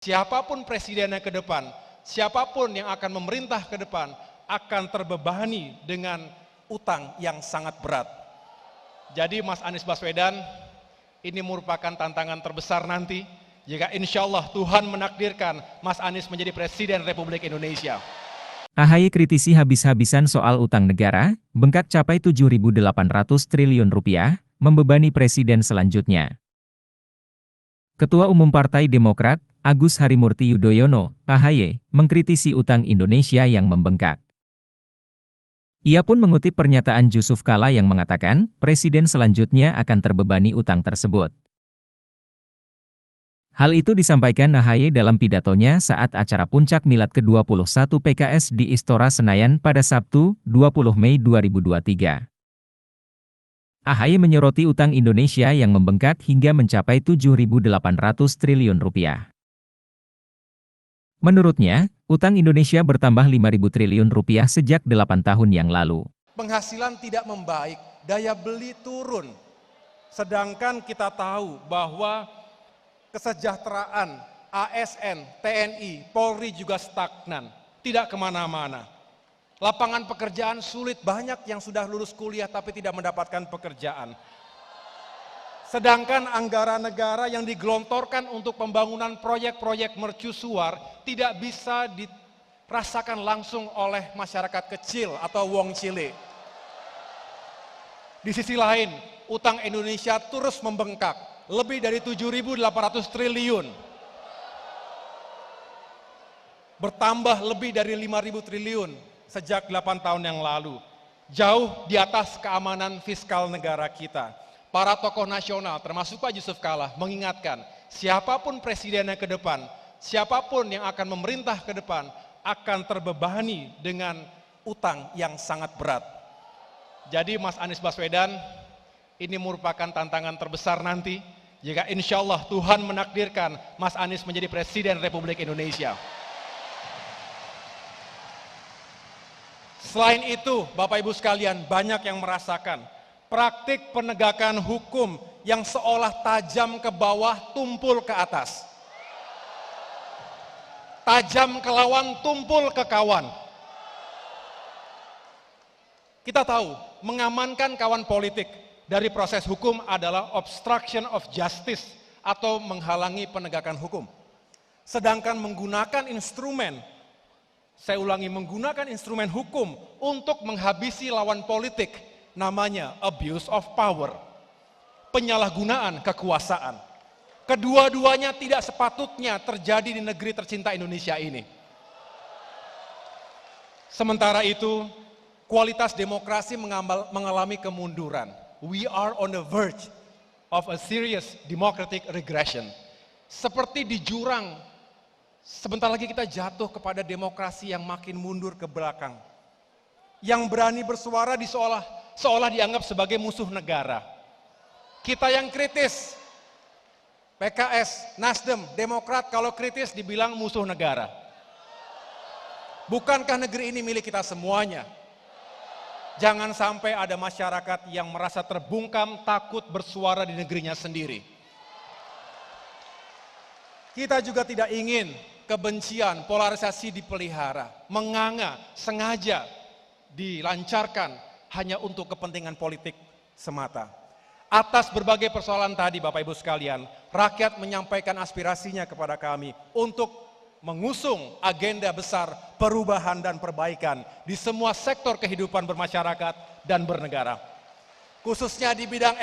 Siapapun presidennya ke depan, siapapun yang akan memerintah ke depan, akan terbebani dengan utang yang sangat berat. Jadi Mas Anies Baswedan, ini merupakan tantangan terbesar nanti, jika insya Allah Tuhan menakdirkan Mas Anies menjadi Presiden Republik Indonesia. AHY kritisi habis-habisan soal utang negara, bengkak capai 7.800 triliun rupiah, membebani presiden selanjutnya. Ketua Umum Partai Demokrat, Agus Harimurti Yudhoyono, AHY, mengkritisi utang Indonesia yang membengkak. Ia pun mengutip pernyataan Yusuf Kala yang mengatakan, presiden selanjutnya akan terbebani utang tersebut. Hal itu disampaikan AHY dalam pidatonya saat acara puncak milad ke-21 PKS di Istora Senayan pada Sabtu, 20 Mei 2023. AHY menyoroti utang Indonesia yang membengkak hingga mencapai 7.800 triliun rupiah. Menurutnya, utang Indonesia bertambah 5.000 triliun rupiah sejak 8 tahun yang lalu. Penghasilan tidak membaik, daya beli turun. Sedangkan kita tahu bahwa kesejahteraan ASN, TNI, Polri juga stagnan, tidak kemana-mana. Lapangan pekerjaan sulit, banyak yang sudah lulus kuliah tapi tidak mendapatkan pekerjaan. Sedangkan anggaran negara yang digelontorkan untuk pembangunan proyek-proyek mercusuar tidak bisa dirasakan langsung oleh masyarakat kecil atau wong cilik. Di sisi lain, utang Indonesia terus membengkak, lebih dari 7.800 triliun. Bertambah lebih dari 5.000 triliun sejak 8 tahun yang lalu. Jauh di atas keamanan fiskal negara kita. Para tokoh nasional, termasuk Pak Yusuf Kala, mengingatkan, siapapun presidennya ke depan, siapapun yang akan memerintah ke depan, akan terbebani dengan utang yang sangat berat. Jadi Mas Anies Baswedan, ini merupakan tantangan terbesar nanti, jika insya Allah Tuhan menakdirkan Mas Anies menjadi Presiden Republik Indonesia. Selain itu, Bapak Ibu sekalian, banyak yang merasakan praktik penegakan hukum yang seolah tajam ke bawah, tumpul ke atas. Tajam ke lawan, tumpul ke kawan. Kita tahu, mengamankan kawan politik dari proses hukum adalah obstruction of justice atau menghalangi penegakan hukum. Sedangkan menggunakan instrumen, saya ulangi, menggunakan instrumen hukum untuk menghabisi lawan politik, namanya abuse of power, penyalahgunaan kekuasaan. Kedua-duanya tidak sepatutnya terjadi di negeri tercinta Indonesia ini. Sementara itu, kualitas demokrasi mengalami kemunduran. We are on the verge of a serious democratic regression. Seperti di jurang, sebentar lagi kita jatuh kepada demokrasi yang makin mundur ke belakang. Yang berani bersuara seolah dianggap sebagai musuh negara. Kita yang kritis, PKS, Nasdem, Demokrat, kalau kritis dibilang musuh negara. Bukankah negeri ini milik kita semuanya? Jangan sampai ada masyarakat yang merasa terbungkam, takut bersuara di negerinya sendiri. Kita juga tidak ingin kebencian, polarisasi dipelihara, menganga, sengaja dilancarkan hanya untuk kepentingan politik semata. Atas berbagai persoalan tadi Bapak Ibu sekalian, rakyat menyampaikan aspirasinya kepada kami untuk mengusung agenda besar perubahan dan perbaikan di semua sektor kehidupan bermasyarakat dan bernegara. Khususnya di bidang